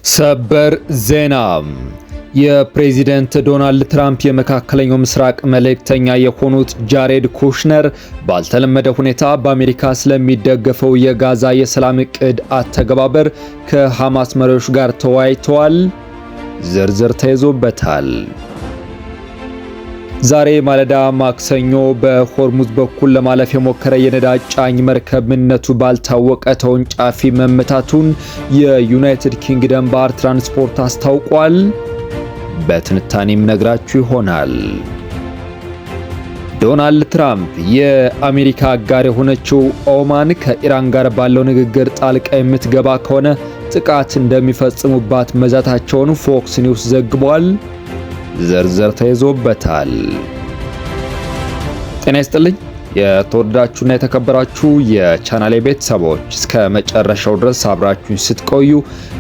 ሰበር ዜና የፕሬዚደንት ዶናልድ ትራምፕ የመካከለኛው ምስራቅ መልእክተኛ የሆኑት ጃሬድ ኩሽነር ባልተለመደ ሁኔታ በአሜሪካ ስለሚደገፈው የጋዛ የሰላም ዕቅድ አተገባበር ከሐማስ መሪዎች ጋር ተወያይተዋል። ዝርዝር ተይዞበታል። ዛሬ ማለዳ ማክሰኞ በሆርሙዝ በኩል ለማለፍ የሞከረ የነዳጅ ጫኝ መርከብ ምንነቱ ባልታወቀ ተወንጫፊ መመታቱን የዩናይትድ ኪንግደም ባህር ትራንስፖርት አስታውቋል። በትንታኔም ነግራችሁ ይሆናል። ዶናልድ ትራምፕ የአሜሪካ አጋር የሆነችው ኦማን ከኢራን ጋር ባለው ንግግር ጣልቃ የምትገባ ከሆነ ጥቃት እንደሚፈጽሙባት መዛታቸውን ፎክስ ኒውስ ዘግቧል። ዝርዝር ተይዞበታል። ጤና ይስጥልኝ የተወደዳችሁና የተከበራችሁ የቻናሌ ቤተሰቦች፣ እስከ መጨረሻው ድረስ አብራችሁን ስትቆዩ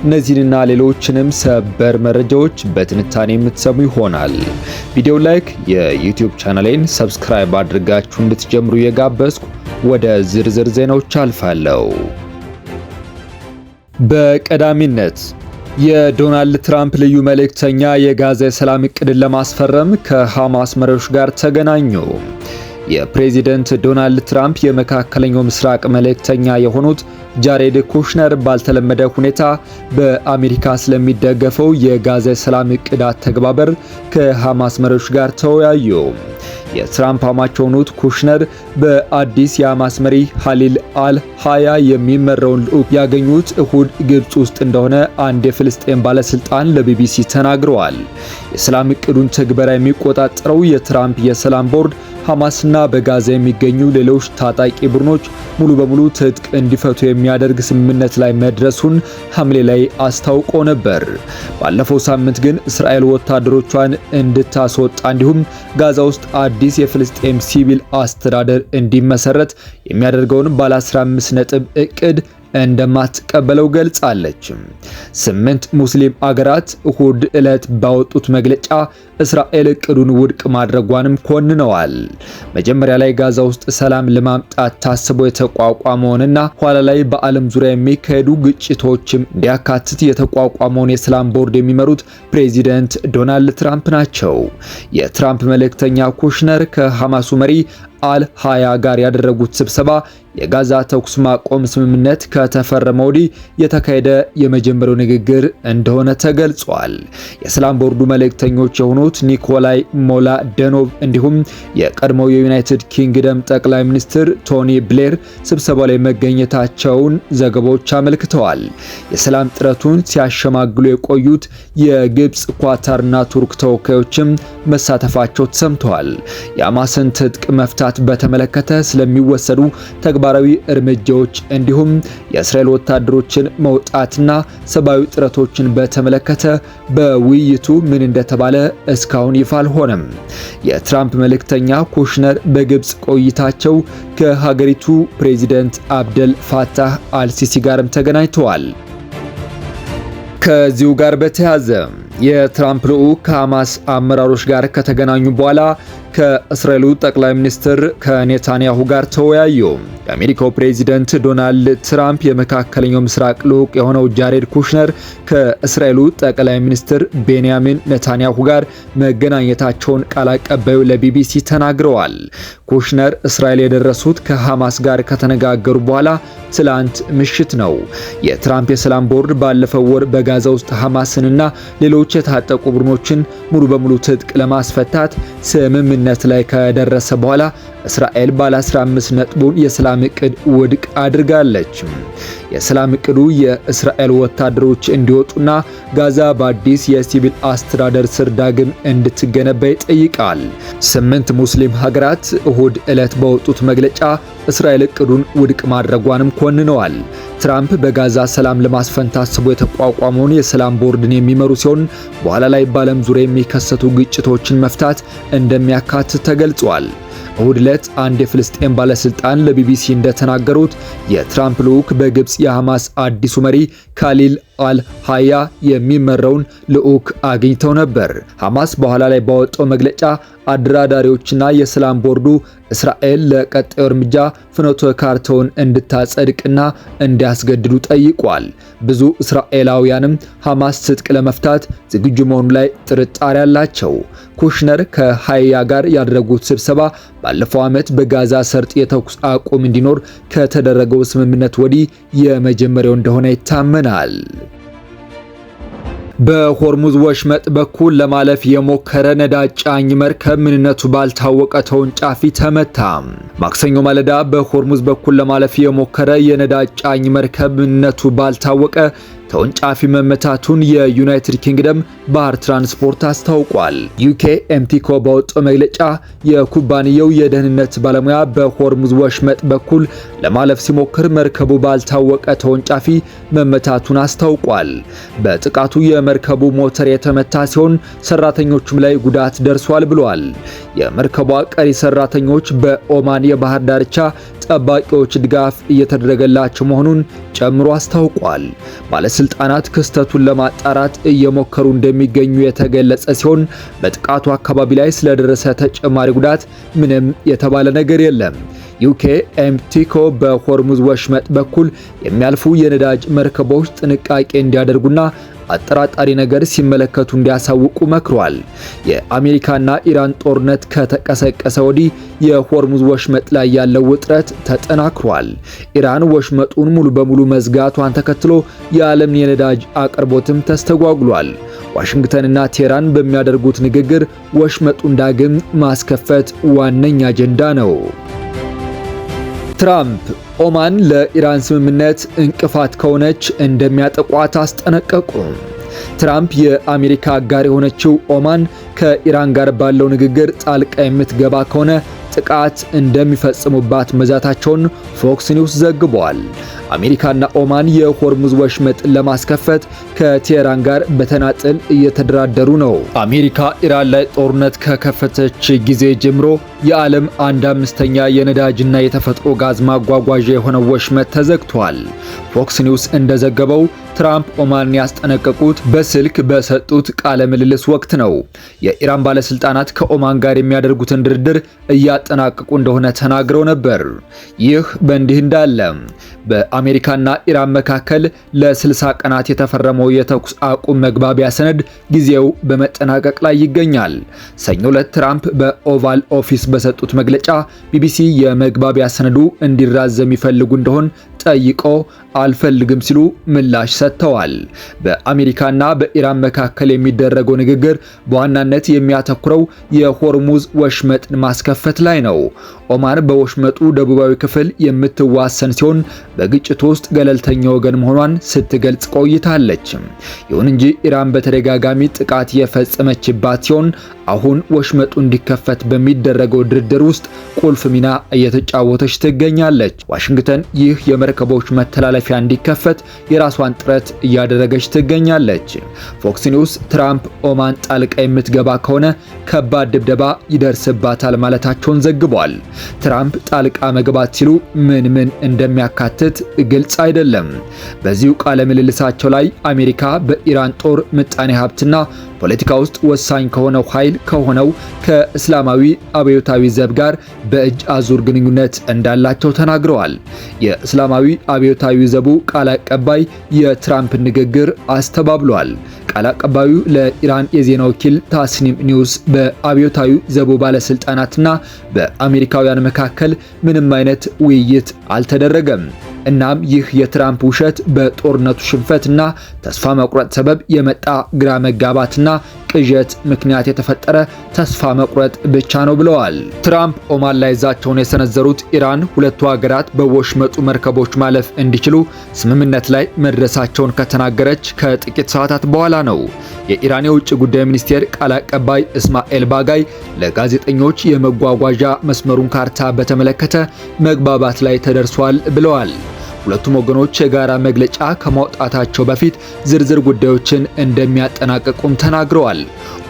እነዚህንና ሌሎችንም ሰበር መረጃዎች በትንታኔ የምትሰሙ ይሆናል። ቪዲዮ ላይክ፣ የዩቲዩብ ቻናሌን ሰብስክራይብ አድርጋችሁ እንድትጀምሩ የጋበዝኩ ወደ ዝርዝር ዜናዎች አልፋለሁ። በቀዳሚነት የዶናልድ ትራምፕ ልዩ መልእክተኛ የጋዛ የሰላም ዕቅድን ለማስፈረም ከሐማስ መሪዎች ጋር ተገናኙ። የፕሬዚደንት ዶናልድ ትራምፕ የመካከለኛው ምስራቅ መልእክተኛ የሆኑት ጃሬድ ኩሽነር ባልተለመደ ሁኔታ በአሜሪካ ስለሚደገፈው የጋዛ የሰላም ዕቅድ አተገባበር ከሐማስ መሪዎች ጋር ተወያዩ። የትራምፕ አማች የሆኑት ኩሽነር በአዲስ የሐማስ መሪ ኻሊል አል-ሃያ የሚመራውን ልዑክ ያገኙት እሁድ ግብጽ ውስጥ እንደሆነ አንድ የፍልስጤም ባለስልጣን ለቢቢሲ ተናግረዋል። የሰላም ዕቅዱን ትግበራ የሚቆጣጠረው የትራምፕ የሰላም ቦርድ ሐማስና በጋዛ የሚገኙ ሌሎች ታጣቂ ቡድኖች ሙሉ በሙሉ ትጥቅ እንዲፈቱ የሚያደርግ ስምምነት ላይ መድረሱን ሐምሌ ላይ አስታውቆ ነበር። ባለፈው ሳምንት ግን እስራኤል ወታደሮቿን እንድታስወጣ እንዲሁም ጋዛ ውስጥ አዲስ የፍልስጤም ሲቪል አስተዳደር እንዲመሰረት የሚያደርገውን ባለ 15 ነጥብ ዕቅድ እንደማትቀበለው ገልጻለች። 8 ሙስሊም አገራት እሁድ ዕለት ባወጡት መግለጫ እስራኤል ዕቅዱን ውድቅ ማድረጓንም ኮንነዋል። መጀመሪያ ላይ ጋዛ ውስጥ ሰላም ለማምጣት ታስቦ የተቋቋመውንና ኋላ ላይ በዓለም ዙሪያ የሚካሄዱ ግጭቶችም እንዲያካትት የተቋቋመውን የሰላም ቦርድ የሚመሩት ፕሬዚደንት ዶናልድ ትራምፕ ናቸው። የትራምፕ መልእክተኛ ኩሽነር ከሐማሱ መሪ አል-ሃያ ጋር ያደረጉት ስብሰባ የጋዛ ተኩስ ማቆም ስምምነት ከተፈረመ ወዲህ የተካሄደ የመጀመሪያው ንግግር እንደሆነ ተገልጿል። የሰላም ቦርዱ መልእክተኞች የሆኑት ኒኮላይ ሞላደኖቭ እንዲሁም የቀድሞው የዩናይትድ ኪንግደም ጠቅላይ ሚኒስትር ቶኒ ብሌር ስብሰባው ላይ መገኘታቸውን ዘገባዎች አመልክተዋል። የሰላም ጥረቱን ሲያሸማግሉ የቆዩት የግብጽ፣ ኳታርና ቱርክ ተወካዮችም መሳተፋቸው ተሰምተዋል። የሐማስን ትጥቅ መፍታት በተመለከተ ስለሚወሰዱ ተግባራዊ እርምጃዎች እንዲሁም የእስራኤል ወታደሮችን መውጣትና ሰብአዊ ጥረቶችን በተመለከተ በውይይቱ ምን እንደተባለ እስካሁን ይፋ አልሆነም። የትራምፕ መልእክተኛ ኩሽነር በግብጽ ቆይታቸው ከሀገሪቱ ፕሬዚደንት አብደል ፋታህ አልሲሲ ጋርም ተገናኝተዋል። ከዚሁ ጋር በተያያዘ የትራምፕ ልዑክ ከሐማስ አመራሮች ጋር ከተገናኙ በኋላ ከእስራኤሉ ጠቅላይ ሚኒስትር ከኔታንያሁ ጋር ተወያዩ። የአሜሪካው ፕሬዚደንት ዶናልድ ትራምፕ የመካከለኛው ምስራቅ ልዑክ የሆነው ጃሬድ ኩሽነር ከእስራኤሉ ጠቅላይ ሚኒስትር ቤንያሚን ኔታንያሁ ጋር መገናኘታቸውን ቃል አቀባዩ ለቢቢሲ ተናግረዋል። ኩሽነር እስራኤል የደረሱት ከሐማስ ጋር ከተነጋገሩ በኋላ ትላንት ምሽት ነው። የትራምፕ የሰላም ቦርድ ባለፈው ወር በጋዛ ውስጥ ሐማስንና ሌሎች የታጠቁ ቡድኖችን ሙሉ በሙሉ ትጥቅ ለማስፈታት ስምምነት ላይ ከደረሰ በኋላ እስራኤል ባለ 15 ነጥቡን የሰላም ዕቅድ ውድቅ አድርጋለች። የሰላም ዕቅዱ የእስራኤል ወታደሮች እንዲወጡና ጋዛ በአዲስ የሲቪል አስተዳደር ስር ዳግም እንድትገነባ ይጠይቃል። 8 ሙስሊም ሀገራት እሁድ ዕለት በወጡት መግለጫ እስራኤል ዕቅዱን ውድቅ ማድረጓንም ኮንነዋል። ትራምፕ በጋዛ ሰላም ለማስፈን ታስቦ የተቋቋመውን የሰላም ቦርድን የሚመሩ ሲሆን በኋላ ላይ በዓለም ዙሪያ የሚከሰቱ ግጭቶችን መፍታት እንደሚያካትት ተገልጿል። እሁድ ዕለት አንድ የፍልስጤም ባለስልጣን ለቢቢሲ እንደተናገሩት የትራምፕ ልዑክ በግብጽ የሐማስ አዲሱ መሪ ኻሊል አል ሃያ የሚመራውን ልዑክ አግኝተው ነበር። ሐማስ በኋላ ላይ ባወጣው መግለጫ አደራዳሪዎችና የሰላም ቦርዱ እስራኤል ለቀጣዩ እርምጃ ፍኖተ ካርታውን እንድታጸድቅና እንዲያስገድዱ ጠይቋል። ብዙ እስራኤላውያንም ሐማስ ትጥቅ ለመፍታት ዝግጁ መሆኑ ላይ ጥርጣሬ አላቸው። ኩሽነር ከሃያ ጋር ያደረጉት ስብሰባ ባለፈው ዓመት በጋዛ ሰርጥ የተኩስ አቁም እንዲኖር ከተደረገው ስምምነት ወዲህ የመጀመሪያው እንደሆነ ይታመናል። በሆርሙዝ ወሽመጥ በኩል ለማለፍ የሞከረ ነዳጅ ጫኝ መርከብ ምንነቱ ባልታወቀ ተወንጫፊ ተመታ። ማክሰኞ ማለዳ በሆርሙዝ በኩል ለማለፍ የሞከረ የነዳጅ ጫኝ መርከብ ምንነቱ ባልታወቀ ተወንጫፊ መመታቱን የዩናይትድ ኪንግደም ባህር ትራንስፖርት አስታውቋል። ዩኬ ኤምቲኮ ባወጣው መግለጫ የኩባንያው የደህንነት ባለሙያ በሆርሙዝ ወሽመጥ በኩል ለማለፍ ሲሞክር መርከቡ ባልታወቀ ተወንጫፊ መመታቱን አስታውቋል። በጥቃቱ የመርከቡ ሞተር የተመታ ሲሆን ሰራተኞቹም ላይ ጉዳት ደርሷል ብሏል። የመርከቧ ቀሪ ሰራተኞች በኦማን የባህር ዳርቻ ጠባቂዎች ድጋፍ እየተደረገላቸው መሆኑን ጨምሮ አስታውቋል። ባለስልጣናት ክስተቱን ለማጣራት እየሞከሩ እንደሚገኙ የተገለጸ ሲሆን በጥቃቱ አካባቢ ላይ ስለደረሰ ተጨማሪ ጉዳት ምንም የተባለ ነገር የለም። ዩኬ ኤምቲኮ በሆርሙዝ ወሽመጥ በኩል የሚያልፉ የነዳጅ መርከቦች ጥንቃቄ እንዲያደርጉና አጠራጣሪ ነገር ሲመለከቱ እንዲያሳውቁ መክሯል። የአሜሪካና ኢራን ጦርነት ከተቀሰቀሰ ወዲህ የሆርሙዝ ወሽመጥ ላይ ያለው ውጥረት ተጠናክሯል። ኢራን ወሽመጡን ሙሉ በሙሉ መዝጋቷን ተከትሎ የዓለም የነዳጅ አቅርቦትም ተስተጓጉሏል። ዋሽንግተንና ቴህራን በሚያደርጉት ንግግር ወሽመጡን ዳግም ማስከፈት ዋነኛ አጀንዳ ነው። ትራምፕ ኦማን ለኢራን ስምምነት እንቅፋት ከሆነች እንደሚያጠቋት አስጠነቀቁ። ትራምፕ የአሜሪካ አጋር የሆነችው ኦማን ከኢራን ጋር ባለው ንግግር ጣልቃ የምትገባ ከሆነ ጥቃት እንደሚፈጽሙባት መዛታቸውን ፎክስ ኒውስ ዘግቧል። አሜሪካና ኦማን የሆርሙዝ ወሽመጥን ለማስከፈት ከቴህራን ጋር በተናጥል እየተደራደሩ ነው። አሜሪካ ኢራን ላይ ጦርነት ከከፈተች ጊዜ ጀምሮ የዓለም 1/5 የነዳጅና የተፈጥሮ ጋዝ ማጓጓዣ የሆነው ወሽመጥ ተዘግቷል። ፎክስ ኒውስ እንደዘገበው ትራምፕ ኦማንን ያስጠነቀቁት በስልክ በሰጡት ቃለ ምልልስ ወቅት ነው። የኢራን ባለስልጣናት ከኦማን ጋር የሚያደርጉትን ድርድር እያጠናቀቁ እንደሆነ ተናግረው ነበር። ይህ በእንዲህ እንዳለ በአሜሪካና ኢራን መካከል ለ60 ቀናት የተፈረመው የተኩስ አቁም መግባቢያ ሰነድ ጊዜው በመጠናቀቅ ላይ ይገኛል። ሰኞ ዕለት ትራምፕ በኦቫል ኦፊስ በሰጡት መግለጫ ቢቢሲ የመግባቢያ ሰነዱ እንዲራዘም ይፈልጉ እንደሆን ጠይቆ አልፈልግም ሲሉ ምላሽ ሰጥተዋል። በአሜሪካና በኢራን መካከል የሚደረገው ንግግር በዋናነት የሚያተኩረው የሆርሙዝ ወሽመጥን ማስከፈት ላይ ነው። ኦማን በወሽመጡ ደቡባዊ ክፍል የምትዋሰን ሲሆን በግጭቱ ውስጥ ገለልተኛ ወገን መሆኗን ስትገልጽ ቆይታለች። ይሁን እንጂ ኢራን በተደጋጋሚ ጥቃት የፈጸመችባት ሲሆን አሁን ወሽመጡ እንዲከፈት በሚደረገው ድርድር ውስጥ ቁልፍ ሚና እየተጫወተች ትገኛለች። ዋሽንግተን ይህ የመርከቦች መተላለፊያ እንዲከፈት የራሷን ጥረት እያደረገች ትገኛለች። ፎክስ ኒውስ ትራምፕ ኦማን ጣልቃ የምትገባ ከሆነ ከባድ ድብደባ ይደርስባታል ማለታቸውን ዘግቧል። ትራምፕ ጣልቃ መግባት ሲሉ ምን እንደሚያካትት ግልጽ አይደለም። በዚሁ ቃለ ምልልሳቸው ላይ አሜሪካ በኢራን ጦር ምጣኔ ሀብትና ፖለቲካ ውስጥ ወሳኝ ከሆነው ኃይል ከሆነው ከእስላማዊ አብዮታዊ ዘብ ጋር በእጅ አዙር ግንኙነት እንዳላቸው ተናግረዋል። የእስላማዊ አብዮታዊ ዘቡ ቃል አቀባይ የትራምፕ ንግግር አስተባብሏል። ቃል አቀባዩ ለኢራን የዜና ወኪል ታስኒም ኒውስ በአብዮታዊ ዘቡ ባለስልጣናትና በአሜሪካውያን መካከል ምንም አይነት ውይይት አልተደረገም። እናም ይህ የትራምፕ ውሸት በጦርነቱ ሽንፈትና ተስፋ መቁረጥ ሰበብ የመጣ ግራ መጋባትና ቅዠት ምክንያት የተፈጠረ ተስፋ መቁረጥ ብቻ ነው ብለዋል። ትራምፕ ኦማን ላይ ዛቻውን የሰነዘሩት ኢራን ሁለቱ ሀገራት በወሽመጡ መርከቦች ማለፍ እንዲችሉ ስምምነት ላይ መድረሳቸውን ከተናገረች ከጥቂት ሰዓታት በኋላ ነው። የኢራን የውጭ ጉዳይ ሚኒስቴር ቃል አቀባይ እስማኤል ባጋይ ለጋዜጠኞች የመጓጓዣ መስመሩን ካርታ በተመለከተ መግባባት ላይ ተደርሷል ብለዋል። ሁለቱም ወገኖች የጋራ መግለጫ ከማውጣታቸው በፊት ዝርዝር ጉዳዮችን እንደሚያጠናቅቁም ተናግረዋል።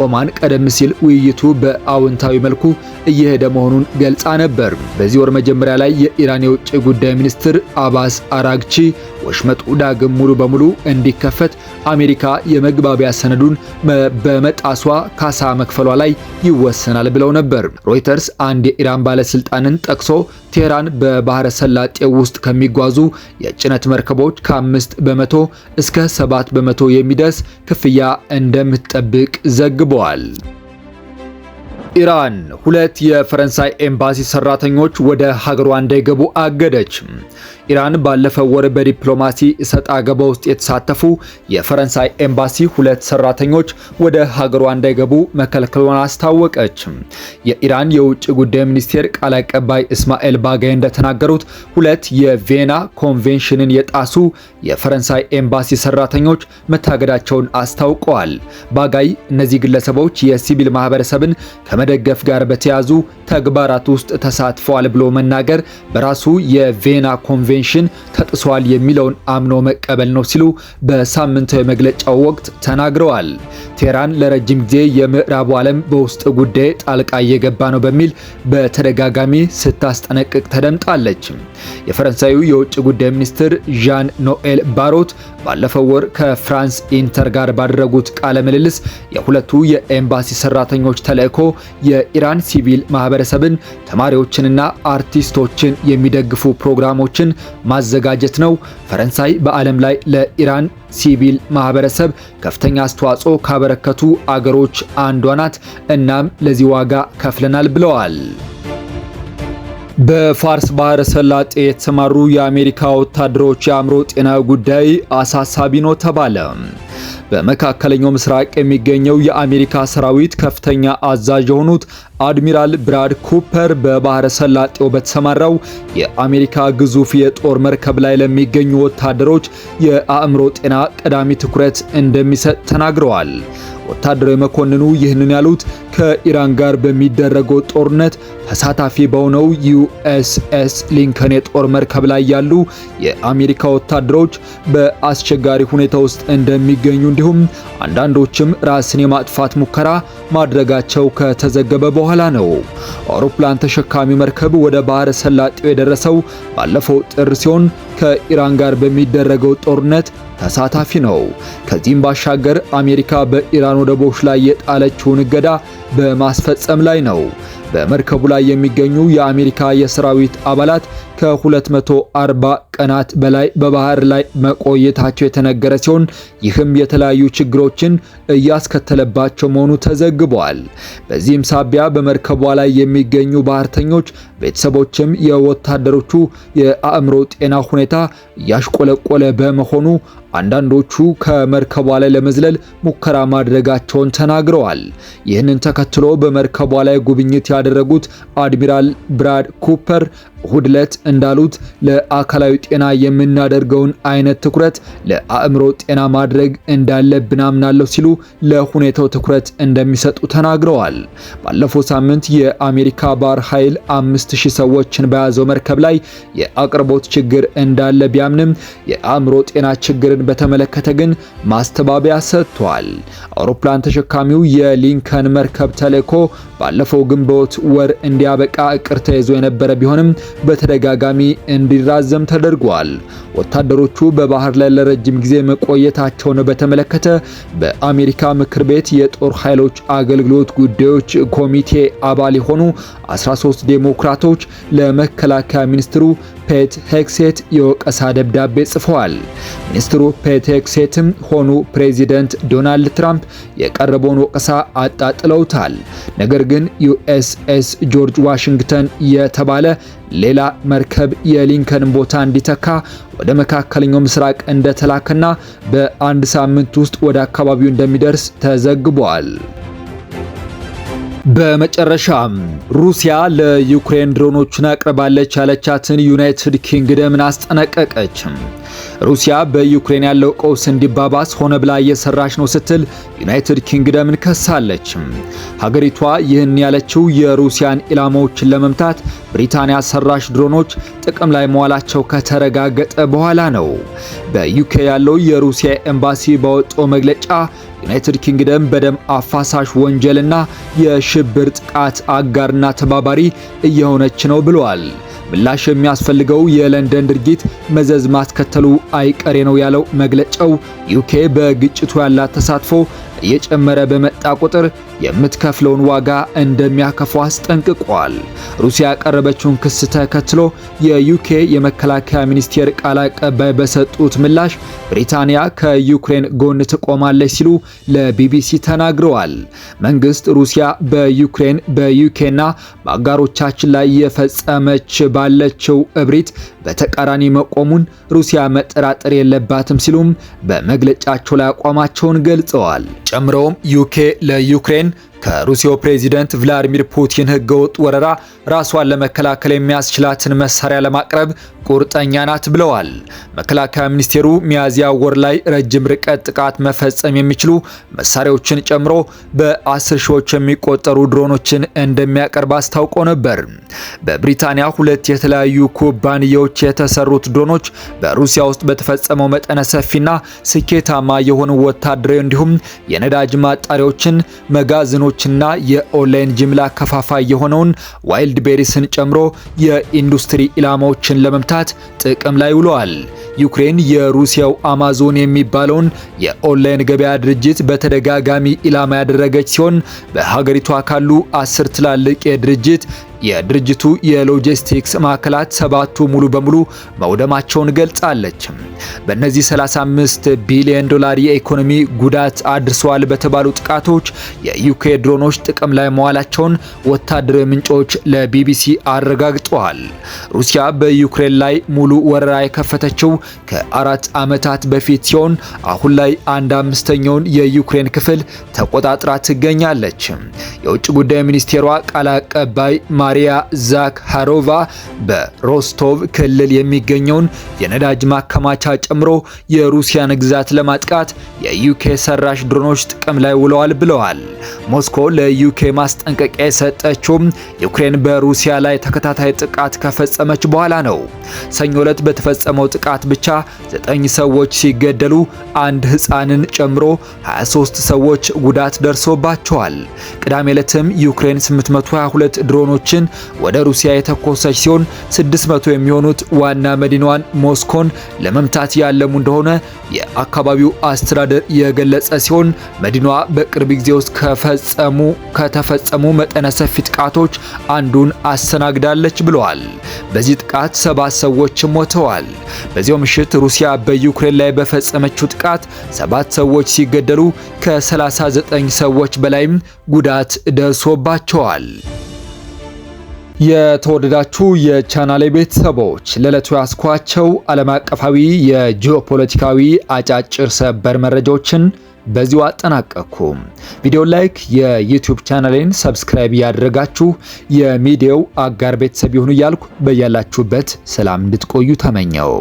ኦማን ቀደም ሲል ውይይቱ በአዎንታዊ መልኩ እየሄደ መሆኑን ገልጻ ነበር። በዚህ ወር መጀመሪያ ላይ የኢራን የውጭ ጉዳይ ሚኒስትር አባስ አራግቺ ወሽመጡ ዳግም ሙሉ በሙሉ እንዲከፈት አሜሪካ የመግባቢያ ሰነዱን በመጣሷ ካሳ መክፈሏ ላይ ይወሰናል ብለው ነበር። ሮይተርስ አንድ የኢራን ባለስልጣንን ጠቅሶ ቴህራን በባህረ ሰላጤው ውስጥ ከሚጓዙ የጭነት መርከቦች ከ5 በመቶ እስከ 7 በመቶ የሚደርስ ክፍያ እንደምትጠብቅ ዘግበዋል። ኢራን 2 የፈረንሳይ ኤምባሲ ሰራተኞች ወደ ሀገሯ እንዳይገቡ አገደች። ኢራን ባለፈው ወር በዲፕሎማሲ እሰጥ አገባ ውስጥ የተሳተፉ የፈረንሳይ ኤምባሲ 2 ሰራተኞች ወደ ሀገሯ እንዳይገቡ መከልከሏን አስታወቀች። የኢራን የውጭ ጉዳይ ሚኒስቴር ቃል አቀባይ እስማኤል ባጋይ እንደተናገሩት 2 የቪየና ኮንቬንሽንን የጣሱ የፈረንሳይ ኤምባሲ ሰራተኞች መታገዳቸውን አስታውቀዋል። ባጋይ እነዚህ ግለሰቦች የሲቪል ማህበረሰብን ከመደገፍ ጋር በተያዙ ተግባራት ውስጥ ተሳትፈዋል ብሎ መናገር በራሱ የቪየና ኮንቬንሽን ተጥሷል የሚለውን አምኖ መቀበል ነው ሲሉ በሳምንታዊ መግለጫው ወቅት ተናግረዋል። ቴህራን ለረጅም ጊዜ የምዕራቡ ዓለም በውስጥ ጉዳይ ጣልቃ እየገባ ነው በሚል በተደጋጋሚ ስታስጠነቅቅ ተደምጣለች። የፈረንሳዩ የውጭ ጉዳይ ሚኒስትር ዣን ኖኤል ባሮት ባለፈው ወር ከፍራንስ ኢንተር ጋር ባደረጉት ቃለ ምልልስ የሁለቱ የኤምባሲ ሰራተኞች ተልእኮ የኢራን ሲቪል ማህበረሰብን፣ ተማሪዎችንና አርቲስቶችን የሚደግፉ ፕሮግራሞችን ማዘጋጀት ነው። ፈረንሳይ በዓለም ላይ ለኢራን ሲቪል ማህበረሰብ ከፍተኛ አስተዋጽኦ ካበረከቱ አገሮች አንዷ ናት። እናም ለዚህ ዋጋ ከፍለናል ብለዋል። በፋርስ ባህረ ሰላጤ የተሰማሩ የአሜሪካ ወታደሮች የአእምሮ ጤና ጉዳይ አሳሳቢ ነው ተባለ። በመካከለኛው ምስራቅ የሚገኘው የአሜሪካ ሰራዊት ከፍተኛ አዛዥ የሆኑት አድሚራል ብራድ ኩፐር በባህረ ሰላጤው በተሰማራው የአሜሪካ ግዙፍ የጦር መርከብ ላይ ለሚገኙ ወታደሮች የአእምሮ ጤና ቀዳሚ ትኩረት እንደሚሰጥ ተናግረዋል። ወታደራዊ መኮንኑ ይህንን ያሉት ከኢራን ጋር በሚደረገው ጦርነት ተሳታፊ በሆነው ዩኤስኤስ ሊንከን የጦር መርከብ ላይ ያሉ የአሜሪካ ወታደሮች በአስቸጋሪ ሁኔታ ውስጥ እንደሚገኙ እንዲሁም አንዳንዶችም ራስን የማጥፋት ሙከራ ማድረጋቸው ከተዘገበ በኋላ ነው። አውሮፕላን ተሸካሚ መርከብ ወደ ባህረ ሰላጤው የደረሰው ባለፈው ጥር ሲሆን ከኢራን ጋር በሚደረገው ጦርነት ተሳታፊ ነው። ከዚህም ባሻገር አሜሪካ በኢራን ወደቦች ላይ የጣለችውን እገዳ በማስፈጸም ላይ ነው። በመርከቡ ላይ የሚገኙ የአሜሪካ የሰራዊት አባላት ከ240 ቀናት በላይ በባህር ላይ መቆየታቸው የተነገረ ሲሆን ይህም የተለያዩ ችግሮችን እያስከተለባቸው መሆኑ ተዘግቧል። በዚህም ሳቢያ በመርከቧ ላይ የሚገኙ ባህርተኞች ቤተሰቦችም የወታደሮቹ የአእምሮ ጤና ሁኔታ እያሽቆለቆለ በመሆኑ አንዳንዶቹ ከመርከቧ ላይ ለመዝለል ሙከራ ማድረጋቸውን ተናግረዋል። ይህንን ተከትሎ በመርከቧ ላይ ጉብኝት ያደረጉት አድሚራል ብራድ ኩፐር እሁድ ዕለት እንዳሉት ለአካላዊ ጤና የምናደርገውን አይነት ትኩረት ለአእምሮ ጤና ማድረግ እንዳለብን አምናለሁ ሲሉ ለሁኔታው ትኩረት እንደሚሰጡ ተናግረዋል። ባለፈው ሳምንት የአሜሪካ ባህር ኃይል 5000 ሰዎችን በያዘው መርከብ ላይ የአቅርቦት ችግር እንዳለ ቢያምንም የአእምሮ ጤና ችግርን በተመለከተ ግን ማስተባበያ ሰጥቷል። አውሮፕላን ተሸካሚው የሊንከን መርከብ ተልእኮ ባለፈው ግንቦት ወር እንዲያበቃ እቅድ ተይዞ የነበረ ቢሆንም በተደጋጋሚ እንዲራዘም ተደርጓል። ወታደሮቹ በባህር ላይ ለረጅም ጊዜ መቆየታቸውን በተመለከተ በአሜሪካ ምክር ቤት የጦር ኃይሎች አገልግሎት ጉዳዮች ኮሚቴ አባል የሆኑ 13 ዴሞክራቶች ለመከላከያ ሚኒስትሩ ፔት ሄግሴት የወቀሳ ደብዳቤ ጽፈዋል። ሚኒስትሩ ፔት ሄግሴትም ሆኑ ፕሬዚደንት ዶናልድ ትራምፕ የቀረበውን ወቀሳ አጣጥለውታል። ነገር ግን ዩኤስኤስ ጆርጅ ዋሽንግተን የተባለ ሌላ መርከብ የሊንከን ቦታ እንዲተካ ወደ መካከለኛው ምስራቅ እንደተላከና በአንድ ሳምንት ውስጥ ወደ አካባቢው እንደሚደርስ ተዘግቧል። በመጨረሻም ሩሲያ ለዩክሬን ድሮኖችን አቅርባለች ያለቻትን ዩናይትድ ኪንግደምን አስጠነቀቀች። ሩሲያ በዩክሬን ያለው ቀውስ እንዲባባስ ሆነ ብላ እየሰራች ነው ስትል ዩናይትድ ኪንግደምን ከሳለች። ሀገሪቷ ይህን ያለችው የሩሲያን ኢላማዎችን ለመምታት ብሪታንያ ሰራሽ ድሮኖች ጥቅም ላይ መዋላቸው ከተረጋገጠ በኋላ ነው። በዩኬ ያለው የሩሲያ ኤምባሲ ባወጣው መግለጫ ዩናይትድ ኪንግደም በደም አፋሳሽ ወንጀልና የሽብር ጥቃት አጋርና ተባባሪ እየሆነች ነው ብለዋል። ምላሽ የሚያስፈልገው የለንደን ድርጊት መዘዝ ማስከተሉ አይቀሬ ነው ያለው መግለጫው ዩኬ በግጭቱ ያላት ተሳትፎ እየጨመረ በመጣ ቁጥር የምትከፍለውን ዋጋ እንደሚያከፋው አስጠንቅቋል። ሩሲያ ያቀረበችውን ክስ ተከትሎ የዩኬ የመከላከያ ሚኒስቴር ቃል አቀባይ በሰጡት ምላሽ ብሪታንያ ከዩክሬን ጎን ትቆማለች ሲሉ ለቢቢሲ ተናግረዋል። መንግስት ሩሲያ በዩክሬን በዩኬና በአጋሮቻችን ላይ የፈጸመች ባለችው እብሪት በተቃራኒ መቆሙን ሩሲያ መጠራጠር የለባትም ሲሉም በመግለጫቸው ላይ አቋማቸውን ገልጸዋል። ጨምረውም ዩኬ ለዩክሬን ከሩሲያው ፕሬዚደንት ቭላዲሚር ፑቲን ህገወጥ ወረራ ራሷን ለመከላከል የሚያስችላትን መሳሪያ ለማቅረብ ቁርጠኛ ናት ብለዋል። መከላከያ ሚኒስቴሩ ሚያዝያ ወር ላይ ረጅም ርቀት ጥቃት መፈጸም የሚችሉ መሳሪያዎችን ጨምሮ በ10 ሺዎች የሚቆጠሩ ድሮኖችን እንደሚያቀርብ አስታውቆ ነበር። በብሪታንያ ሁለት የተለያዩ ኩባንያዎች የተሰሩት ድሮኖች በሩሲያ ውስጥ በተፈጸመው መጠነ ሰፊና ስኬታማ የሆኑ ወታደራዊ እንዲሁም የነዳጅ ማጣሪያዎችን መጋዘኖችና የኦንላይን ጅምላ ከፋፋይ የሆነውን ዋይልድ ቤሪስን ጨምሮ የኢንዱስትሪ ኢላማዎችን ለመምታት ጥቅም ላይ ውለዋል። ዩክሬን የሩሲያው አማዞን የሚባለውን የኦንላይን ገበያ ድርጅት በተደጋጋሚ ኢላማ ያደረገች ሲሆን በሀገሪቷ ካሉ 10 ትላልቅ የድርጅቱ የሎጂስቲክስ ማዕከላት 7ቱ ሙሉ በሙሉ መውደማቸውን ገልጻለች። በእነዚህ 35 ቢሊዮን ዶላር የኢኮኖሚ ጉዳት አድርሰዋል በተባሉ ጥቃቶች የዩኬ ድሮኖች ጥቅም ላይ መዋላቸውን ወታደራዊ ምንጮች ለቢቢሲ አረጋግጠዋል። ሩሲያ በዩክሬን ላይ ሙሉ ወረራ የከፈተችው ከ4 ዓመታት በፊት ሲሆን አሁን ላይ 1/5ኛውን የዩክሬን ክፍል ተቆጣጥራ ትገኛለች። የውጭ ጉዳይ ሚኒስቴሯ ቃል አቀባይ ማሪያ ዛካሮቫ በሮስቶቭ ክልል የሚገኘውን የነዳጅ ማከማቻ ጨምሮ የሩሲያን ግዛት ለማጥቃት የዩኬ ሰራሽ ድሮኖች ጥቅም ላይ ውለዋል ብለዋል። ሞስኮ ለዩኬ ማስጠንቀቂያ የሰጠችው ዩክሬን በሩሲያ ላይ ተከታታይ ጥቃት ከፈጸመች በኋላ ነው። ሰኞ ዕለት በተፈጸመው ጥቃት ብቻ 9 ሰዎች ሲገደሉ አንድ ሕፃንን ጨምሮ 23 ሰዎች ጉዳት ደርሶባቸዋል። ቅዳሜ ዕለትም ዩክሬን 822 ድሮኖችን ወደ ሩሲያ የተኮሰች ሲሆን 600 የሚሆኑት ዋና መዲናዋን ሞስኮን ለመምታት ያለሙ እንደሆነ የአካባቢው አስተዳደር የገለጸ ሲሆን መዲናዋ በቅርብ ጊዜ ውስጥ ከተፈጸሙ መጠነ ሰፊ ጥቃቶች አንዱን አስተናግዳለች ብለዋል። በዚህ ጥቃት 7 ሰዎች ሞተዋል። በዚያው ምሽት ሩሲያ በዩክሬን ላይ በፈጸመችው ጥቃት 7 ሰዎች ሲገደሉ ከ39 ሰዎች በላይም ጉዳት ደርሶባቸዋል። የተወደዳችሁ የቻናሌ ቤተሰቦች ለዕለቱ ያስኳቸው ዓለም አቀፋዊ የጂኦፖለቲካዊ አጫጭር ሰበር መረጃዎችን በዚሁ አጠናቀቅኩ። ቪዲዮ ላይክ፣ የዩቲዩብ ቻናሌን ሰብስክራይብ ያደረጋችሁ የሚዲያው አጋር ቤተሰብ ይሁኑ እያልኩ በያላችሁበት ሰላም እንድትቆዩ ተመኘው።